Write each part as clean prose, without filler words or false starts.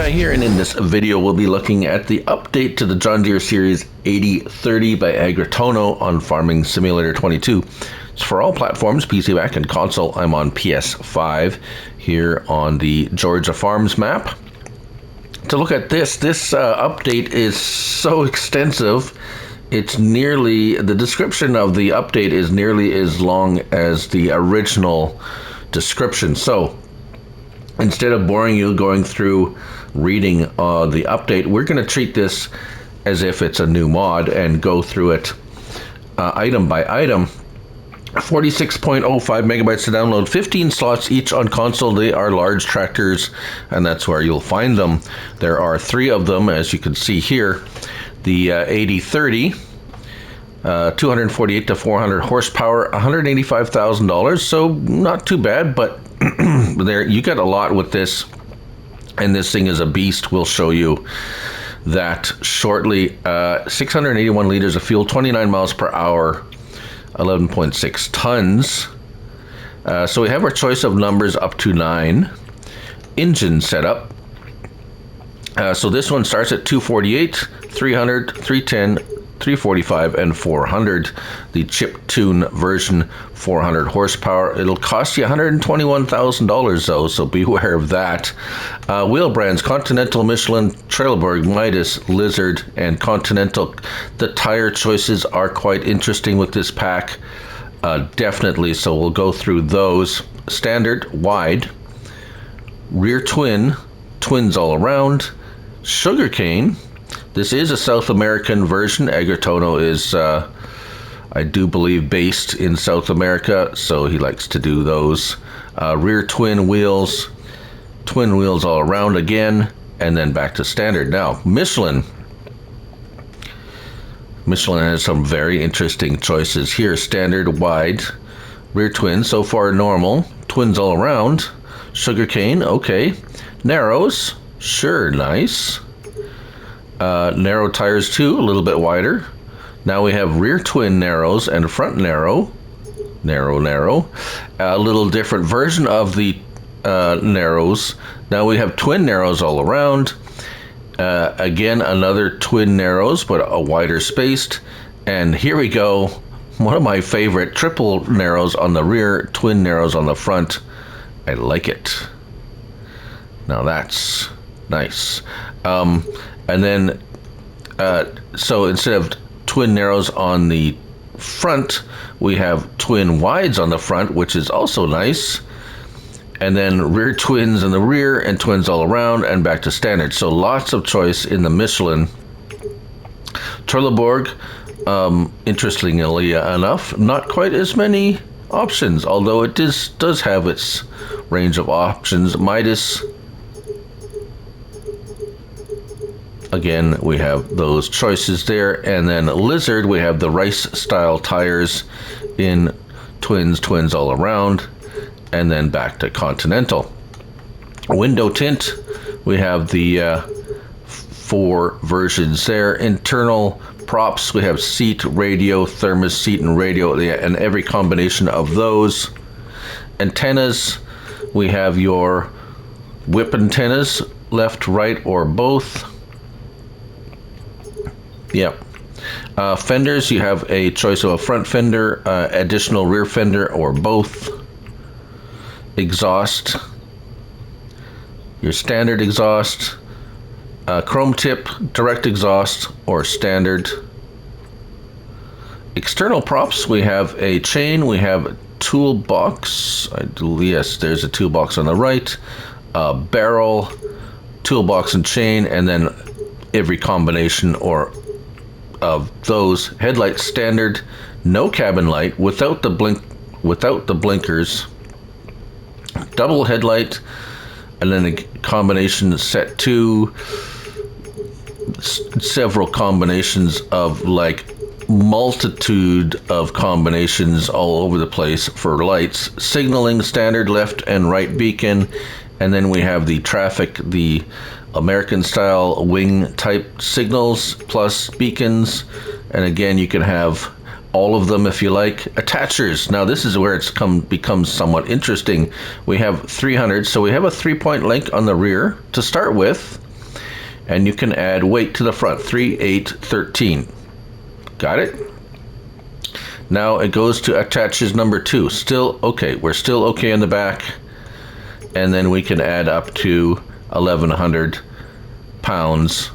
Guy here, and in this video we'll be looking at the update to the John Deere Series 8030 by Agro Tonho on Farming Simulator 22. It's for all platforms, PC, Mac, and console. I'm on PS5 here on the Georgia Farms map. To look at this update is so extensive. It's nearly, the description of the update is nearly as long as the original description. So instead of boring you going through reading the update, we're going to treat this as if it's a new mod and go through it item by item. 46.05 megabytes to download, 15 slots each on console. They are large tractors, and that's where you'll find them. There are 3 of them, as you can see here. The 8030, 248 to 400 horsepower, $185,000, so not too bad, but there you got a lot with this, and this thing is a beast. We'll show you that shortly. 681 liters of fuel, 29 miles per hour, 11.6 tons. So we have our choice of numbers up to 9. Engine setup. So this one starts at 248, 300, 310, 345, and 400. The chip-tuned version, 400 horsepower. It'll cost you $121,000 though, so beware of that. Wheel brands: Continental, Michelin, Trelleborg, Midas, Lizard, and Continental. The tire choices are quite interesting with this pack, definitely, so we'll go through those. Standard, wide, rear twin, twins all around, sugarcane. This is a South American version. Agro Tonho is, I do believe, based in South America, so he likes to do those. Rear twin wheels all around again, and then back to standard. Now, Michelin has some very interesting choices here. Standard, wide, rear twin, so far normal, twins all around, sugarcane, okay. Narrows, sure, nice. Narrow tires too, a little bit wider. Now we have rear twin narrows and front narrow. A little different version of the narrows. Now we have twin narrows all around. Again, another twin narrows, but a wider spaced. And here we go, one of my favorite, triple narrows on the rear, twin narrows on the front. I like it. Now that's nice. And then, so instead of twin narrows on the front, we have twin wides on the front, which is also nice. And then rear twins in the rear and twins all around and back to standard. So lots of choice in the Michelin. Trelleborg, interestingly enough, not quite as many options, although it does have its range of options. Midas, again, we have those choices there. And then Lizard, we have the rice style tires in twins all around, and then back to Continental. Window tint, we have the 4 versions there. Internal props, we have seat, radio, thermos, seat, and radio, and every combination of those. Antennas, we have your whip antennas, left, right, or both. Yep. Fenders, you have a choice of a front fender, additional rear fender, or both. Exhaust, your standard exhaust, chrome tip, direct exhaust, or standard. External props, we have a chain, we have a toolbox. Yes, there's a toolbox on the right, barrel, toolbox and chain, and then every combination of those. Headlights standard, no cabin light, without the blinkers, double headlight, and then a combination set 2, several combinations of, like, multitude of combinations all over the place for lights. Signaling standard, left and right beacon, and then we have the traffic, the American style wing type signals plus beacons, and again you can have all of them if you like. Attachers, now this is where it's becomes somewhat interesting. We have 300, so we have a 3-point link on the rear to start with. and you can add weight to the front, 3, 8, 13. Got it? Now it goes to attaches number 2. Still okay. We're still okay in the back. And then we can add up to 1,100 pounds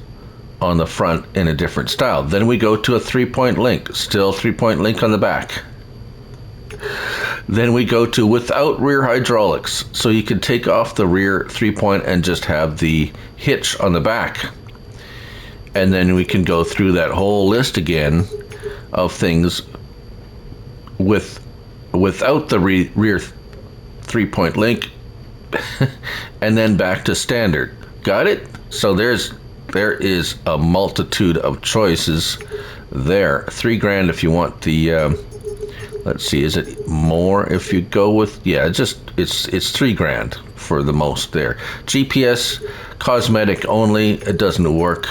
on the front in a different style. Then we go to a 3-point link. Still 3-point link on the back. Then we go to without rear hydraulics. So you can take off the rear 3-point and just have the hitch on the back. And then we can go through that whole list again of things without the rear 3-point link, and then back to standard. Got it? So there is a multitude of choices there. $3,000 if you want the let's see, is it more if you go with, yeah, it's $3,000 for the most there. GPS cosmetic only, it doesn't work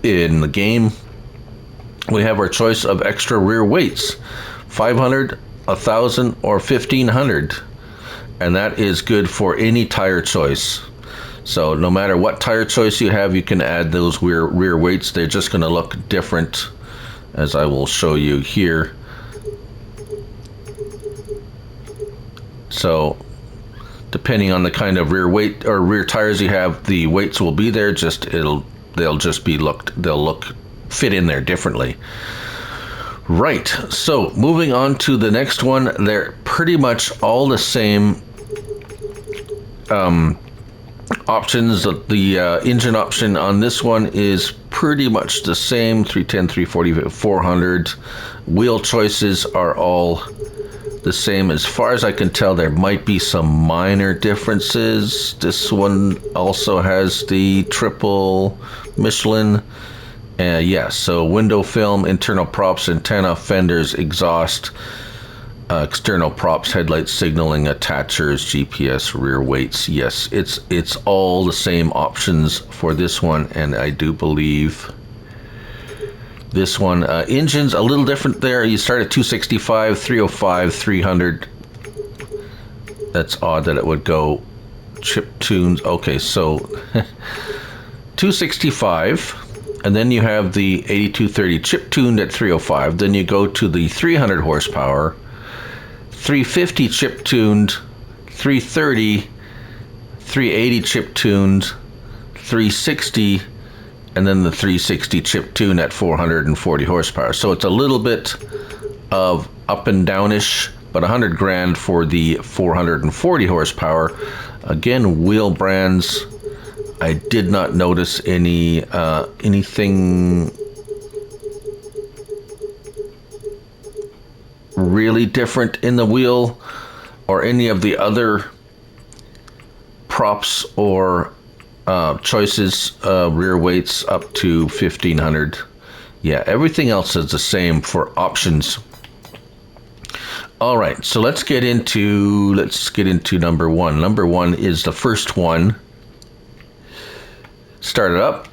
in the game. We have our choice of extra rear weights, 500, 1,000, or 1,500, and that is good for any tire choice. So no matter what tire choice you have, you can add those rear weights. They're just going to look different, as I will show you here. So depending on the kind of rear weight or rear tires you have, the weights will be there. They'll fit in there differently. Right, so moving on to the next one, they're pretty much all the same options. The engine option on this one is pretty much the same, 310, 340, 400. Wheel choices are all the same. As far as I can tell, there might be some minor differences. This one also has the triple Michelin. Yes, so window film, internal props, antenna, fenders, exhaust, external props, headlights, signaling, attachers, GPS, rear weights. Yes, it's all the same options for this one, and I do believe this one, engine's a little different there. You start at 265, 305, 300. That's odd that it would go chip tunes. Okay, so 265. And then you have the 8230 chip tuned at 305. Then you go to the 300 horsepower, 350 chip tuned, 330, 380 chip tuned, 360, and then the 360 chip tune at 440 horsepower. So it's a little bit of up and downish, but $100,000 for the 440 horsepower. Again, wheel brands. I did not notice anything really different in the wheel or any of the other props or choices. Rear weights up to 1,500. Yeah, everything else is the same for options. All right, so let's get into number one. Number one is the first one. Start it up.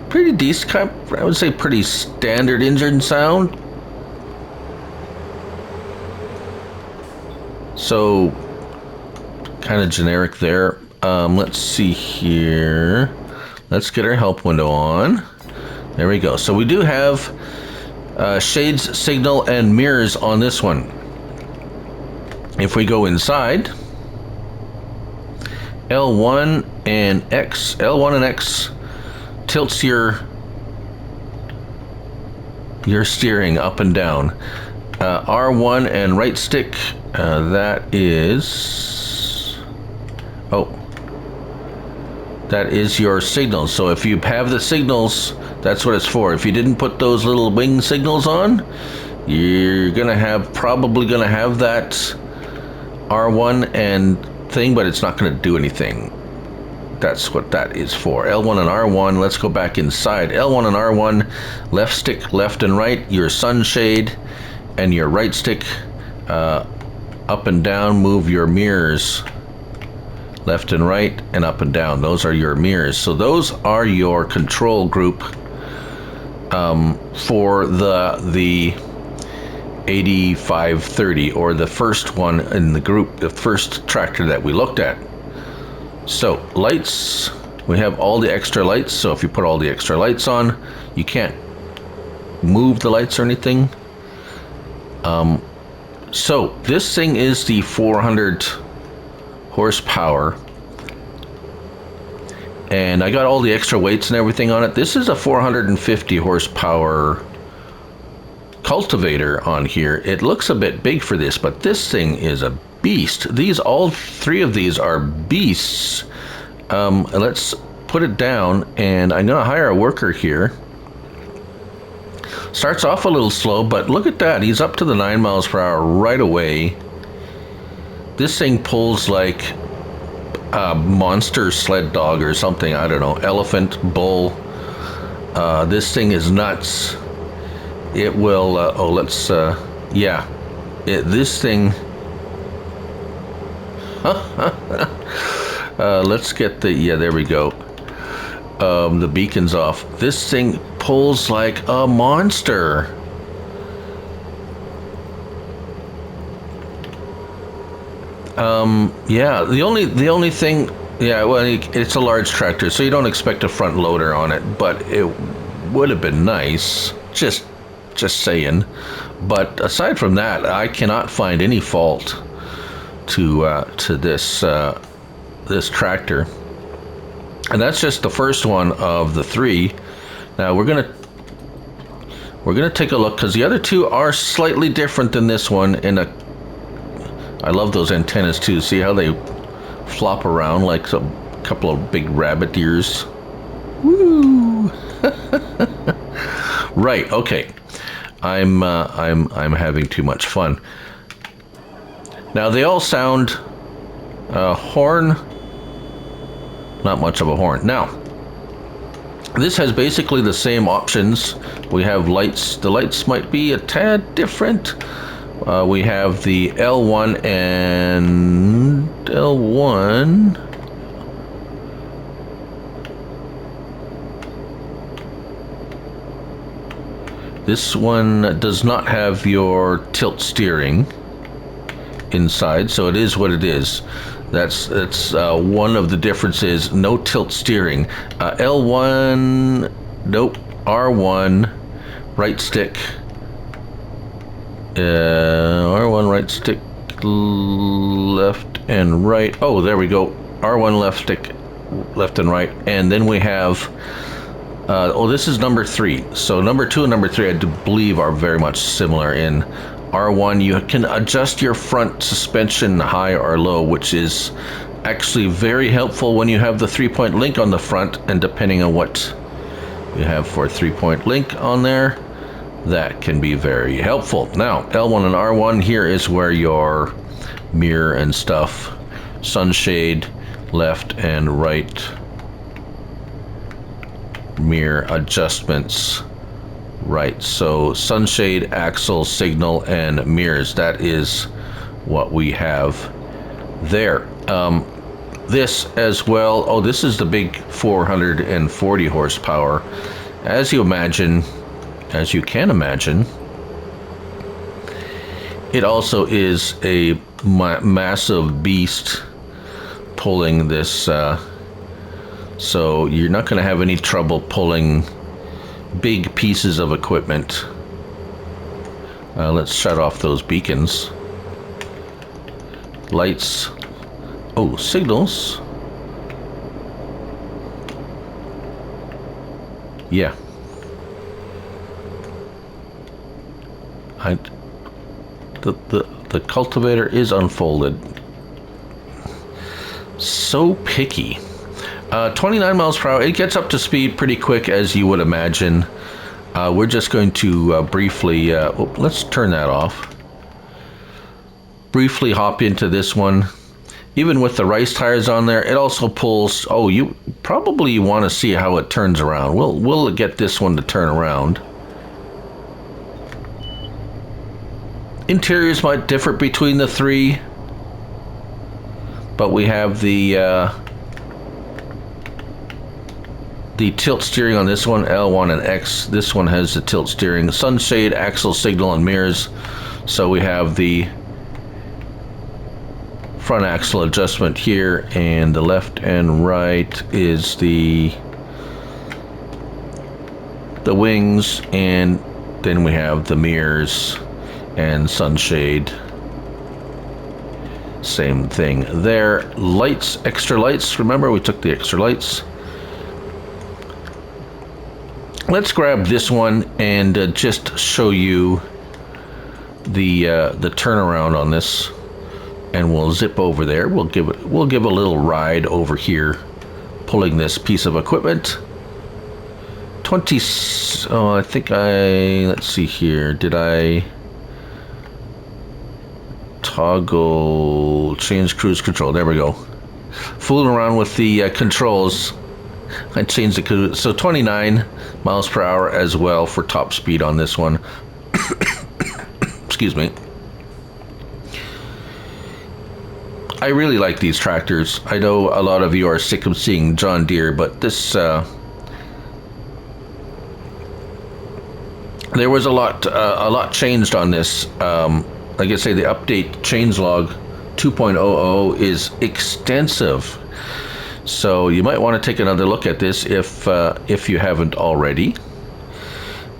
Pretty decent, I would say pretty standard engine sound. So, kind of generic there. Let's see here. Let's get our help window on. There we go. So we do have shades, signal, and mirrors on this one. If we go inside, L1 and X tilts your steering up and down. R1 and right stick, that is your signals. So if you have the signals, that's what it's for. If you didn't put those little wing signals on, you're probably gonna have that R1 and thing, but it's not going to do anything. That's what that is for. L1 and R1. Let's go back inside. L1 and R1, left stick, left and right, your sunshade, and your right stick up and down. Move your mirrors left and right and up and down. Those are your mirrors. So those are your control group for the 8530, or the first one in the group, the first tractor that we looked at. So lights, we have all the extra lights. So if you put all the extra lights on, you can't move the lights or anything. So this thing is the 400 horsepower, and I got all the extra weights and everything on it. This is a 450 horsepower cultivator on here. It looks a bit big for this, but this thing is a beast. All three of these are beasts. Let's put it down, and I'm gonna hire a worker here. Starts off a little slow, but look at that. He's up to the 9 miles per hour right away. This thing pulls like a monster sled dog or something. I don't know. Elephant, bull. This thing is nuts. It will, this thing. Let's get there we go. The beacon's off. This thing pulls like a monster. The only thing, it's a large tractor, so you don't expect a front loader on it, but it would have been nice. Just saying. But aside from that, I cannot find any fault to this tractor. And that's just the first one of the three. Now we're gonna take a look, because the other two are slightly different than this one. I love those antennas too. See how they flop around like a couple of big rabbit ears. Woo! Right. Okay. I'm having too much fun. Now they all sound horn. Not much of a horn. Now, this has basically the same options. We have lights. The lights might be a tad different. We have the L1 and L1. This one does not have your tilt steering inside, so it is what it is. That's one of the differences. No tilt steering. L1, nope. R1, right stick. R1 right stick, left and right. Oh, there we go. R1 left stick, left and right. And then we have. This is number 3. So number 2 and number 3, I do believe, are very much similar. In R1, you can adjust your front suspension high or low, which is actually very helpful when you have the 3-point link on the front, and depending on what you have for a 3-point link on there, that can be very helpful. Now, L1 and R1, here is where your mirror and stuff, sunshade, left and right, mirror adjustments. Right, so sunshade, axle, signal, and mirrors. That is what we have there. This as well. Oh, this is the big 440 horsepower. As you can imagine, it also is a massive beast pulling this. So you're not going to have any trouble pulling big pieces of equipment. Let's shut off those beacons. Lights. Oh, signals. Yeah. The cultivator is unfolded. So picky. 29 miles per hour. It gets up to speed pretty quick, as you would imagine. We're just going to briefly... let's turn that off. Briefly hop into this one. Even with the rice tires on there, it also pulls... Oh, you probably want to see how it turns around. We'll get this one to turn around. Interiors might differ between the three, but we have the tilt steering on this one, L1 and X. This one has the tilt steering, sunshade, axle, signal, and mirrors. So we have the front axle adjustment here, and the left and right is the wings, and then we have the mirrors and sunshade. Same thing there. Lights, extra lights. Remember, we took the extra lights. Let's grab this one and just show you the turnaround on this, and we'll zip over there. We'll give a little ride over here, pulling this piece of equipment. 20. Oh, I think let's see here. Did I toggle change cruise control? There we go. Fooling around with the controls. I changed the cruise. So 29 miles per hour as well for top speed on this one. Excuse me. I really like these tractors. I know a lot of you are sick of seeing John Deere, but this there was a lot changed on this. Like I say, the update Changelog 2.0.0 is extensive, so you might want to take another look at this if you haven't already,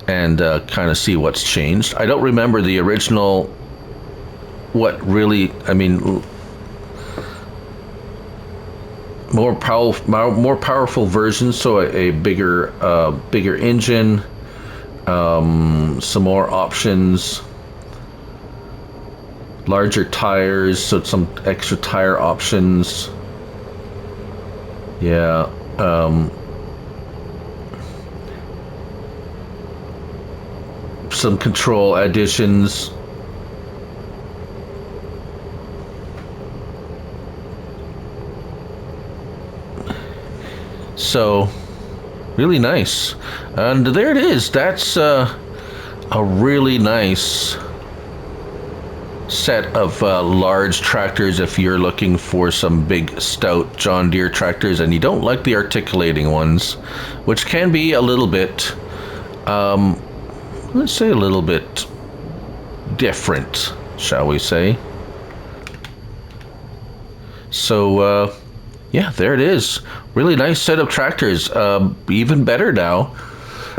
and kind of see what's changed. I don't remember the original. What really? I mean, more powerful versions. So a bigger engine. Some more options, larger tires, so some extra tire options. Yeah. Some control additions. So really nice. And there it is. That's a really nice set of large tractors if you're looking for some big, stout John Deere tractors and you don't like the articulating ones, which can be a little bit, let's say a little bit different, shall we say. So, yeah, there it is. Really nice set of tractors, even better now.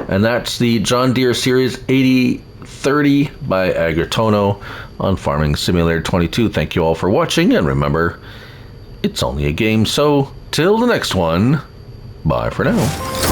And that's the John Deere Series 8030 by Agro Tonho on Farming Simulator 22. Thank you all for watching, and remember, it's only a game, so till the next one, bye for now.